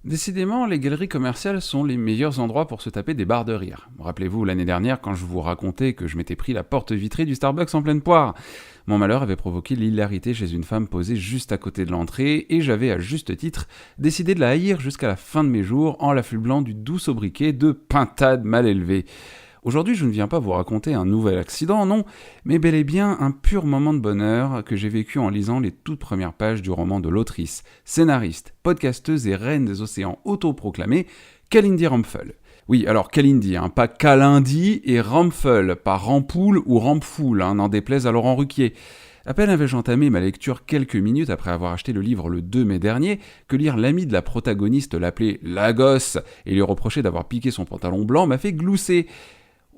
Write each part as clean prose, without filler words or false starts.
Décidément, les galeries commerciales sont les meilleurs endroits pour se taper des barres de rire. Rappelez-vous l'année dernière quand je vous racontais que je m'étais pris la porte vitrée du Starbucks en pleine poire. Mon malheur avait provoqué l'hilarité chez une femme posée juste à côté de l'entrée et j'avais à juste titre décidé de la haïr jusqu'à la fin de mes jours en l'affublant du doux sobriquet de pintade mal élevée. Aujourd'hui, je ne viens pas vous raconter un nouvel accident, non, mais bel et bien un pur moment de bonheur que j'ai vécu en lisant les toutes premières pages du roman de l'autrice, scénariste, podcasteuse et reine des océans autoproclamée, Kalindi Rumpel. Oui, alors Kalindi, pas Kalindi, et Rumpel, pas Rampoule ou Rampfoul, n'en déplaise à Laurent Ruquier. À peine avais-je entamé ma lecture quelques minutes après avoir acheté le livre le 2 mai dernier, que lire l'ami de la protagoniste l'appeler « la gosse » et lui reprocher d'avoir piqué son pantalon blanc m'a fait glousser.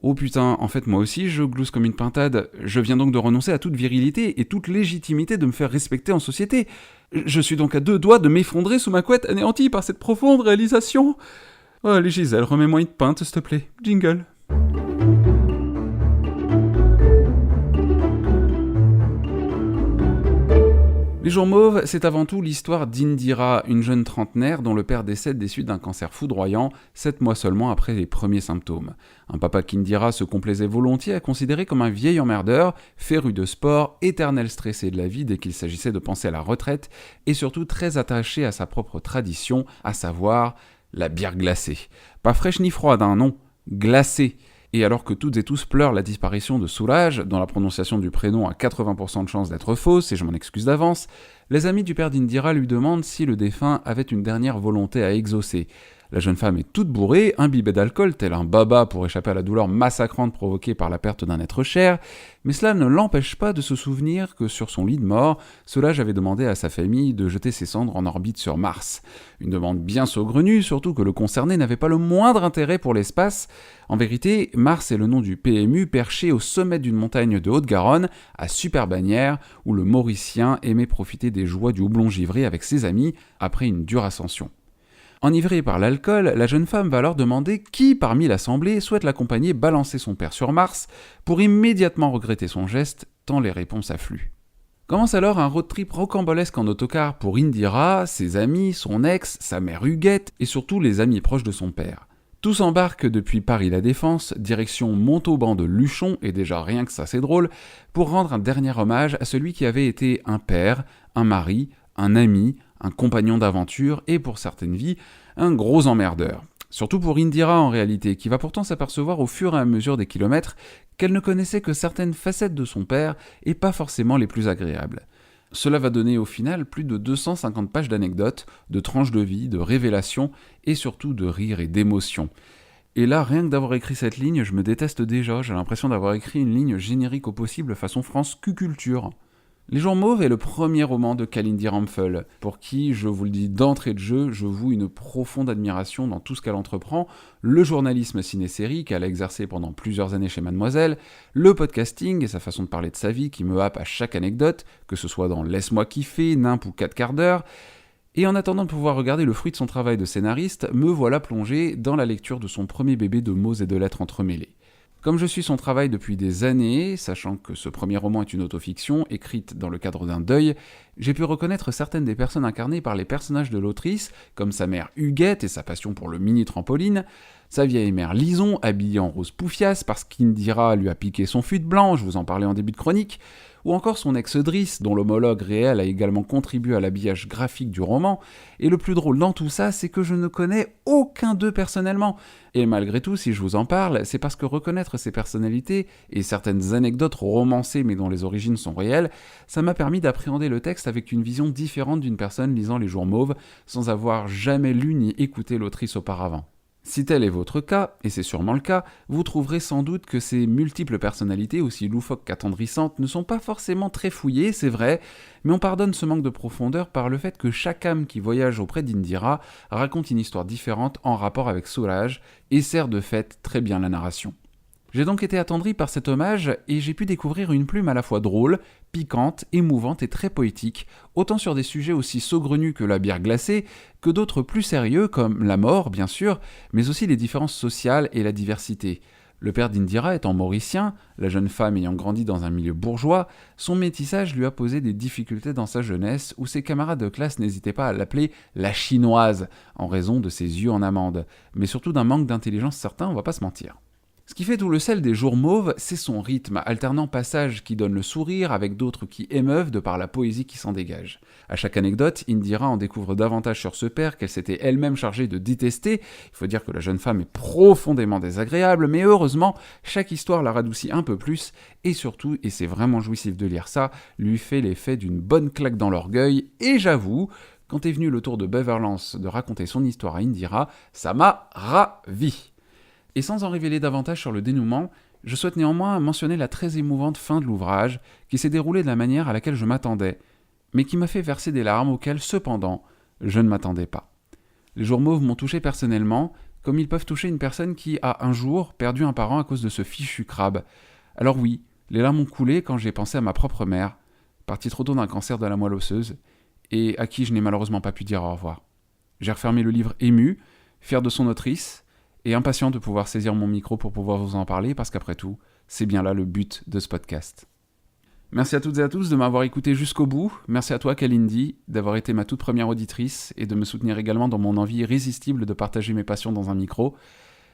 Oh putain, en fait moi aussi je glousse comme une pintade, je viens donc de renoncer à toute virilité et toute légitimité de me faire respecter en société. Je suis donc à 2 doigts de m'effondrer sous ma couette anéantie par cette profonde réalisation. Oh, allez Gisèle, remets-moi une pinte s'il te plaît, jingle. Les Jours Mauves, c'est avant tout l'histoire d'Indira, une jeune trentenaire dont le père décède des suites d'un cancer foudroyant, 7 mois seulement après les premiers symptômes. Un papa qu'Indira se complaisait volontiers à considérer comme un vieil emmerdeur, féru de sport, éternel stressé de la vie dès qu'il s'agissait de penser à la retraite, et surtout très attaché à sa propre tradition, à savoir la bière glacée. Pas fraîche ni froide, non, glacée. Et alors que toutes et tous pleurent la disparition de Soulage, dont la prononciation du prénom a 80% de chances d'être fausse, et je m'en excuse d'avance, les amis du père d'Indira lui demandent si le défunt avait une dernière volonté à exaucer. La jeune femme est toute bourrée, imbibée d'alcool, tel un baba pour échapper à la douleur massacrante provoquée par la perte d'un être cher, mais cela ne l'empêche pas de se souvenir que sur son lit de mort, Soulage avait demandé à sa famille de jeter ses cendres en orbite sur Mars. Une demande bien saugrenue, surtout que le concerné n'avait pas le moindre intérêt pour l'espace. En vérité, Mars est le nom du PMU perché au sommet d'une montagne de Haute-Garonne, à Superbannière, où le Mauricien aimait profiter des joies du houblon givré avec ses amis après une dure ascension. Enivrée par l'alcool, la jeune femme va alors demander qui parmi l'assemblée souhaite l'accompagner balancer son père sur Mars pour immédiatement regretter son geste tant les réponses affluent. Commence alors un road trip rocambolesque en autocar pour Indira, ses amis, son ex, sa mère Huguette et surtout les amis proches de son père. Tous embarquent depuis Paris-La Défense, direction Montauban de Luchon, et déjà rien que ça c'est drôle, pour rendre un dernier hommage à celui qui avait été un père, un mari, un ami, un compagnon d'aventure et pour certaines vies, un gros emmerdeur. Surtout pour Indira en réalité, qui va pourtant s'apercevoir au fur et à mesure des kilomètres qu'elle ne connaissait que certaines facettes de son père et pas forcément les plus agréables. Cela va donner au final plus de 250 pages d'anecdotes, de tranches de vie, de révélations et surtout de rires et d'émotions. Et là, rien que d'avoir écrit cette ligne, je me déteste déjà, j'ai l'impression d'avoir écrit une ligne générique au possible façon France Q-Culture. Les Jours Mauves est le premier roman de Kalindi Rumpel, pour qui, je vous le dis d'entrée de jeu, je voue une profonde admiration dans tout ce qu'elle entreprend, le journalisme ciné-série qu'elle a exercé pendant plusieurs années chez Mademoiselle, le podcasting et sa façon de parler de sa vie qui me happe à chaque anecdote, que ce soit dans Laisse-moi kiffer, Nimp ou 4 quarts d'heure, et en attendant de pouvoir regarder le fruit de son travail de scénariste, me voilà plongé dans la lecture de son premier bébé de mots et de lettres entremêlés. Comme je suis son travail depuis des années, sachant que ce premier roman est une autofiction, écrite dans le cadre d'un deuil, j'ai pu reconnaître certaines des personnes incarnées par les personnages de l'autrice, comme sa mère Huguette et sa passion pour le mini-trampoline, sa vieille mère Lison, habillée en rose poufiasse parce qu'Indira lui a piqué son fut blanc, je vous en parlais en début de chronique, ou encore son ex Driss, dont l'homologue réel a également contribué à l'habillage graphique du roman, et le plus drôle dans tout ça, c'est que je ne connais aucun d'eux personnellement. Et malgré tout, si je vous en parle, c'est parce que reconnaître ces personnalités, et certaines anecdotes romancées mais dont les origines sont réelles, ça m'a permis d'appréhender le texte avec une vision différente d'une personne lisant Les Jours Mauves, sans avoir jamais lu ni écouté l'autrice auparavant. Si tel est votre cas, et c'est sûrement le cas, vous trouverez sans doute que ces multiples personnalités, aussi loufoques qu'attendrissantes, ne sont pas forcément très fouillées, c'est vrai, mais on pardonne ce manque de profondeur par le fait que chaque âme qui voyage auprès d'Indira raconte une histoire différente en rapport avec Soulage, et sert de fait très bien la narration. J'ai donc été attendri par cet hommage et j'ai pu découvrir une plume à la fois drôle, piquante, émouvante et très poétique, autant sur des sujets aussi saugrenus que la bière glacée, que d'autres plus sérieux comme la mort bien sûr, mais aussi les différences sociales et la diversité. Le père d'Indira étant mauricien, la jeune femme ayant grandi dans un milieu bourgeois, son métissage lui a posé des difficultés dans sa jeunesse où ses camarades de classe n'hésitaient pas à l'appeler la chinoise, en raison de ses yeux en amande, mais surtout d'un manque d'intelligence certain, on va pas se mentir. Ce qui fait tout le sel des Jours Mauves, c'est son rythme, alternant passages qui donnent le sourire avec d'autres qui émeuvent de par la poésie qui s'en dégage. À chaque anecdote, Indira en découvre davantage sur ce père qu'elle s'était elle-même chargée de détester. Il faut dire que la jeune femme est profondément désagréable, mais heureusement, chaque histoire la radoucit un peu plus, et surtout, et c'est vraiment jouissif de lire ça, lui fait l'effet d'une bonne claque dans l'orgueil, et j'avoue, quand est venu le tour de Beverlance de raconter son histoire à Indira, ça m'a ravi. Et sans en révéler davantage sur le dénouement, je souhaite néanmoins mentionner la très émouvante fin de l'ouvrage, qui s'est déroulée de la manière à laquelle je m'attendais, mais qui m'a fait verser des larmes auxquelles, cependant, je ne m'attendais pas. Les Jours Mauves m'ont touché personnellement, comme ils peuvent toucher une personne qui a un jour perdu un parent à cause de ce fichu crabe. Alors oui, les larmes ont coulé quand j'ai pensé à ma propre mère, partie trop tôt d'un cancer de la moelle osseuse, et à qui je n'ai malheureusement pas pu dire au revoir. J'ai refermé le livre ému, fier de son autrice, et impatient de pouvoir saisir mon micro pour pouvoir vous en parler, parce qu'après tout, c'est bien là le but de ce podcast. Merci à toutes et à tous de m'avoir écouté jusqu'au bout. Merci à toi, Kalindi, d'avoir été ma toute première auditrice et de me soutenir également dans mon envie irrésistible de partager mes passions dans un micro.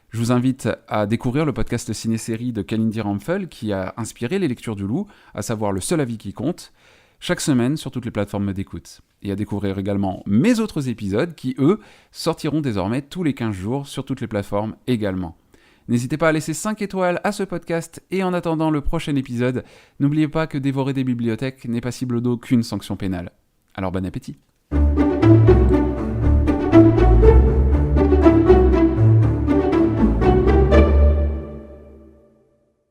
Je vous invite à découvrir le podcast ciné-série de Kalindi Ramphel qui a inspiré Les Lectures du Loup, à savoir Le Seul Avis qui compte, chaque semaine sur toutes les plateformes d'écoute. Et à découvrir également mes autres épisodes qui, eux, sortiront désormais tous les 15 jours sur toutes les plateformes également. N'hésitez pas à laisser 5 étoiles à ce podcast et en attendant le prochain épisode, n'oubliez pas que dévorer des bibliothèques n'est passible d'aucune sanction pénale. Alors bon appétit.